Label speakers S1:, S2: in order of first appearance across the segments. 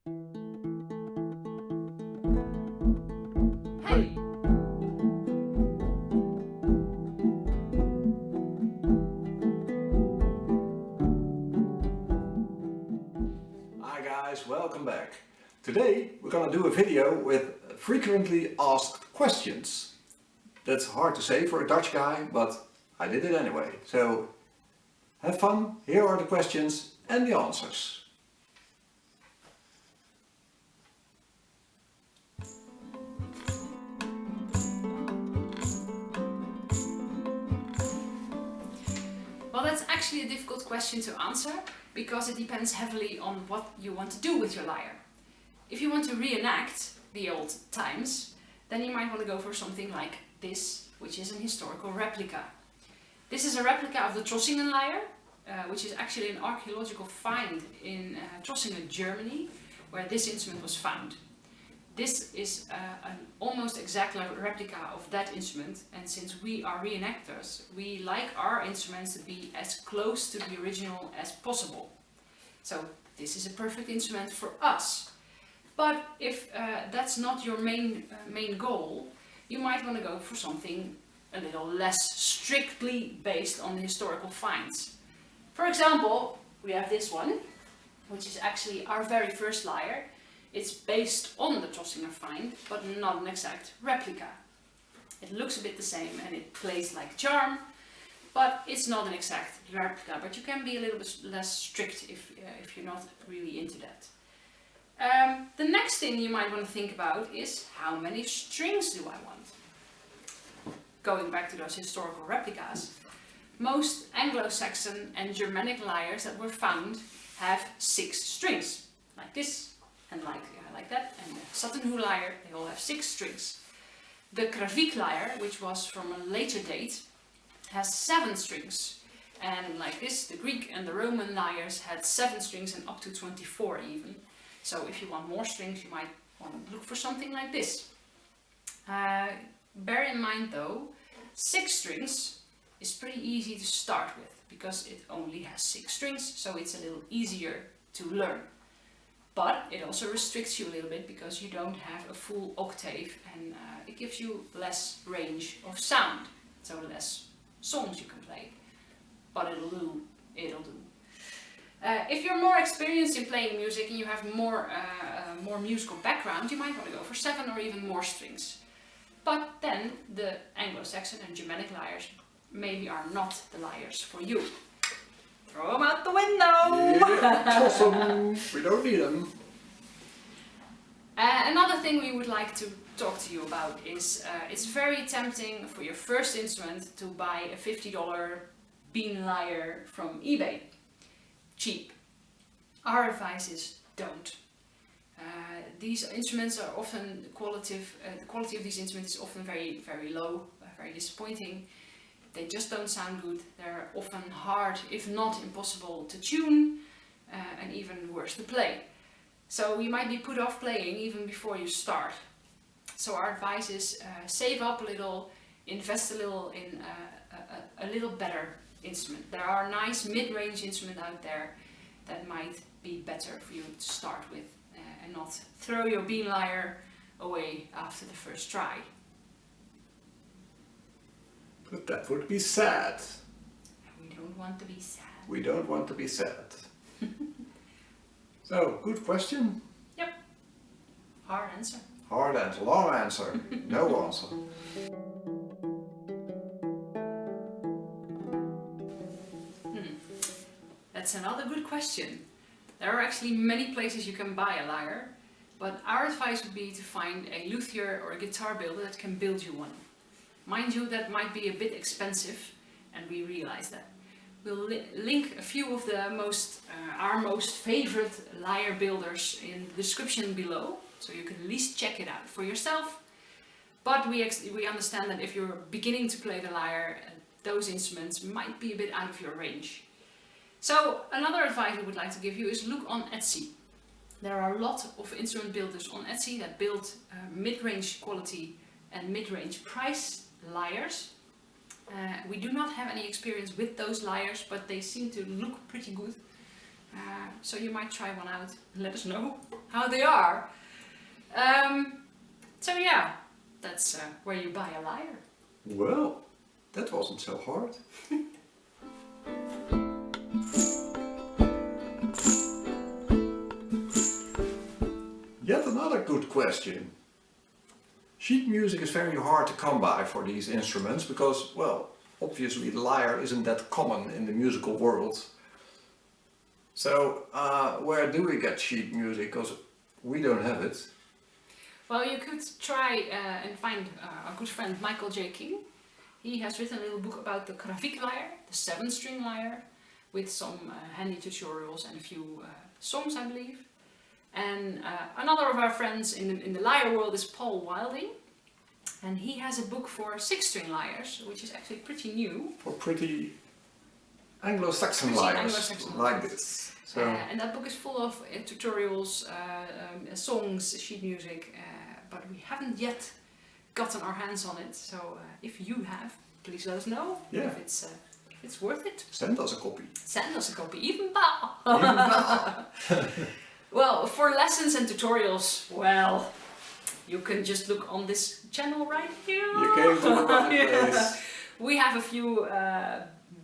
S1: Hey!
S2: Hi guys, welcome back. Today we're gonna do a video with frequently asked questions. That's hard to say for a Dutch guy, but I did it anyway. So have fun, here are the questions and the answers.
S1: Well, that's actually a difficult question to answer because it depends heavily on what you want to do with your lyre. If you want to reenact the old times, then you might want to go for something like this, which is an historical replica. This is a replica of the Trossingen lyre, which is actually an archaeological find in Trossingen, Germany, where this instrument was found. This is an almost exact replica of that instrument, and since we are reenactors, we like our instruments to be as close to the original as possible. So this is a perfect instrument for us. But if that's not your main goal, you might want to go for something a little less strictly based on the historical finds. For example, we have this one, which is actually our very first lyre. It's based on the Trossingen find, but not an exact replica. It looks a bit the same and it plays like charm, but it's not an exact replica. But you can be a little bit less strict if you're not really into that. The next thing you might want to think about is how many strings do I want? Going back to those historical replicas, most Anglo-Saxon and Germanic lyres that were found have 6 strings, like this. And like that, and the Sutton lyre, they all have 6 strings. The Kraviek lyre, which was from a later date, has 7 strings. And like this, the Greek and the Roman lyres had 7 strings and up to 24 even. So if you want more strings, you might want to look for something like this. Bear in mind though, 6 strings is pretty easy to start with, because it only has 6 strings, so it's a little easier to learn. But it also restricts you a little bit because you don't have a full octave, and it gives you less range of sound, so less songs you can play. But it'll do. If you're more experienced in playing music and you have more musical background, you might want to go for 7 or even more strings. But then the Anglo-Saxon and Germanic lyres maybe are not the lyres for you. Throw them out the window!
S2: Yeah, toss them. We don't need them.
S1: Another thing we would like to talk to you about is it's very tempting for your first instrument to buy a $50 bean lyre from eBay. Cheap. Our advice is don't. These instruments are often the quality of these instruments is often very, very low, very disappointing. They just don't sound good. They're often hard, if not impossible, to tune, and even worse to play. So you might be put off playing even before you start. So our advice is save up a little, invest a little in a little better instrument. There are nice mid-range instruments out there that might be better for you to start with, and not throw your bean lyre away after the first try.
S2: But that would be sad.
S1: We don't want to be sad.
S2: We don't want to be sad. So, good question.
S1: Yep. Hard answer.
S2: Hard answer, long answer, no answer.
S1: That's another good question. There are actually many places you can buy a lyre, but our advice would be to find a luthier or a guitar builder that can build you one. Mind you, that might be a bit expensive, and we realize that. We'll link a few of the our most favorite lyre builders in the description below, so you can at least check it out for yourself. But we understand that if you're beginning to play the lyre, those instruments might be a bit out of your range. So another advice we would like to give you is look on Etsy. There are a lot of instrument builders on Etsy that build mid-range quality and mid-range price lyres. We do not have any experience with those lyres, but they seem to look pretty good. So you might try one out and let us know how they are. So yeah, that's where you buy a lyre.
S2: Well, that wasn't so hard. Yet another good question. Sheet music is very hard to come by for these instruments because, well, obviously the lyre isn't that common in the musical world. So, where do we get sheet music? Because we don't have it.
S1: Well, you could try and find our good friend Micheal J. He has written a little book about the grafiek lyre, the 7-string lyre, with some handy tutorials and a few songs, I believe. And another of our friends in the lyre world is Paul Wilding, and he has a book for 6-string lyres, which is actually pretty new.
S2: For pretty Anglo-Saxon lyres, like this. So.
S1: And that book is full of tutorials, songs, sheet music, but we haven't yet gotten our hands on it. So if you have, please let us know if it's worth it.
S2: Send us a copy.
S1: Send us a copy, even better.
S2: Even better.
S1: Well, for lessons and tutorials, well, you can just look on this channel right here.
S2: You came to the right place.
S1: We have a few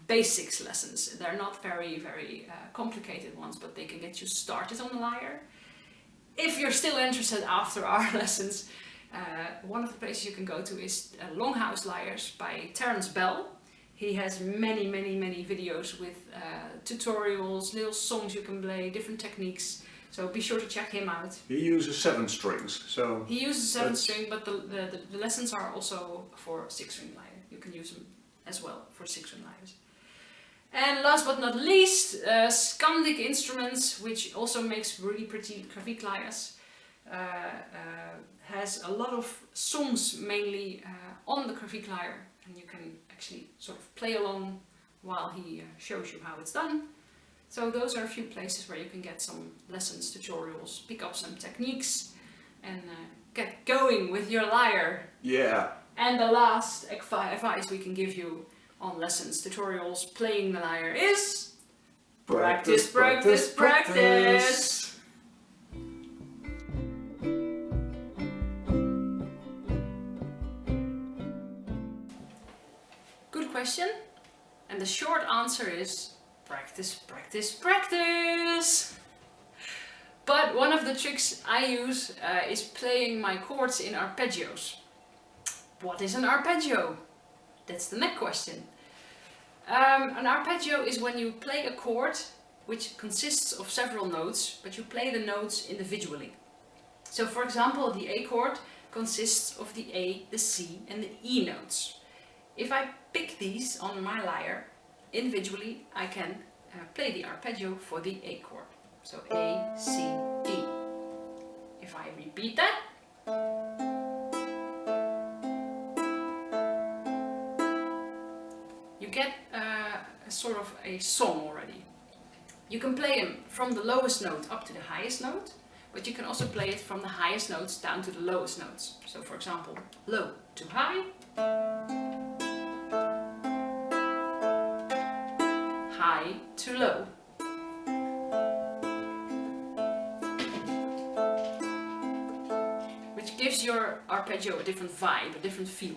S1: basics lessons. They're not very complicated ones, but they can get you started on the lyre. If you're still interested after our lessons, one of the places you can go to is Longhouse Lyres by Terrence Bell. He has many videos with tutorials, little songs you can play, different techniques. So be sure to check him out.
S2: He uses 7 strings, so...
S1: He uses 7-string, but the lessons are also for 6-string lyre. You can use them as well for 6-string lyres. And last but not least, Scandic Instruments, which also makes really pretty grafiek lyres, has a lot of songs mainly on the grafiek lyre, and you can actually sort of play along while he shows you how it's done. So those are a few places where you can get some lessons, tutorials, pick up some techniques, and get going with your lyre.
S2: Yeah.
S1: And the last advice we can give you on lessons, tutorials, playing the lyre is... Practice, practice, practice! Good question. And the short answer is... practice, practice, practice! But one of the tricks I use is playing my chords in arpeggios. What is an arpeggio? That's the next question. An arpeggio is when you play a chord which consists of several notes, but you play the notes individually. So for example, the A chord consists of the A, the C and the E notes. If I pick these on my lyre, individually I can play the arpeggio for the A chord. So A, C, E. If I repeat that, you get a sort of a song already. You can play them from the lowest note up to the highest note, but you can also play it from the highest notes down to the lowest notes. So for example, low to high, high to low. Which gives your arpeggio a different vibe, a different feel.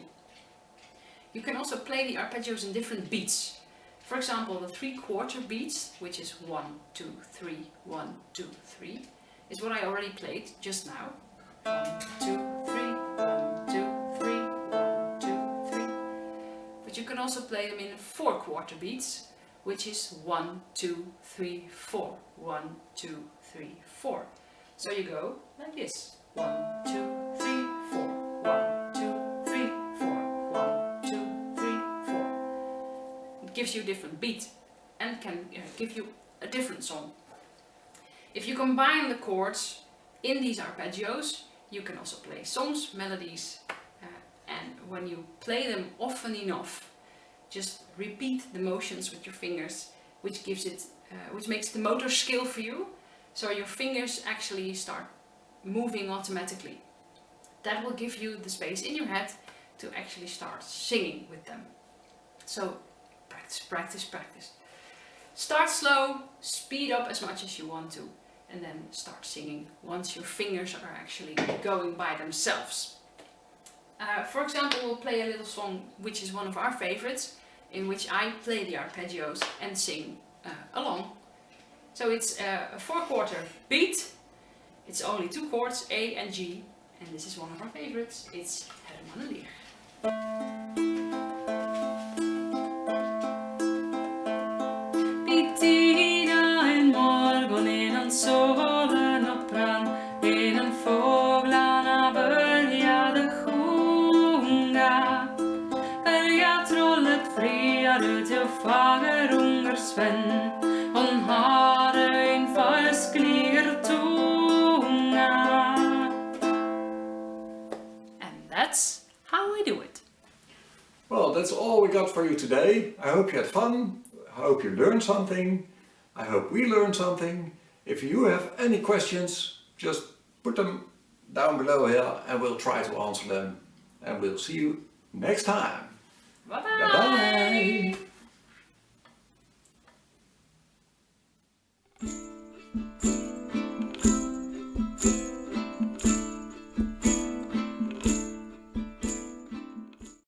S1: You can also play the arpeggios in different beats. For example, the 3/4 beats, which is 1, 2, 3, 1, 2, 3, is what I already played just now. 1, 2, 3, 1, 2, 3, 1, 2, 3. But you can also play them in 4/4 beats, which is 1, 2, 3, 4, 1, 2, 3, 4. So you go like this. 1, 2, 3, 4, 1, 2, 3, 4, 1, 2, 3, 4. It gives you a different beat and can give you a different song. If you combine the chords in these arpeggios, you can also play songs, melodies, and when you play them often enough, just repeat the motions with your fingers, which gives it, which makes the motor skill for you, so your fingers actually start moving automatically. That will give you the space in your head to actually start singing with them. So practice, practice, practice. Start slow, speed up as much as you want to, and then start singing once your fingers are actually going by themselves. For example, we'll play a little song which is one of our favorites, in which I play the arpeggios and sing along. So it's a 4/4 beat, it's only 2 chords, A and G, and this is one of our favorites, it's Herman Lyre.
S3: Solen upprann innan fåglarna började sjunga. Bergatrollet friade till fagerungers vän. Hon hade en färskliger tunga.
S1: And that's how we do it.
S2: Well, that's all we got for you today. I hope you had fun. I hope you learned something. I hope we learned something. If you have any questions, just put them down below here and we'll try to answer them. And we'll see you next time.
S1: Bye-bye!
S2: Bye-bye!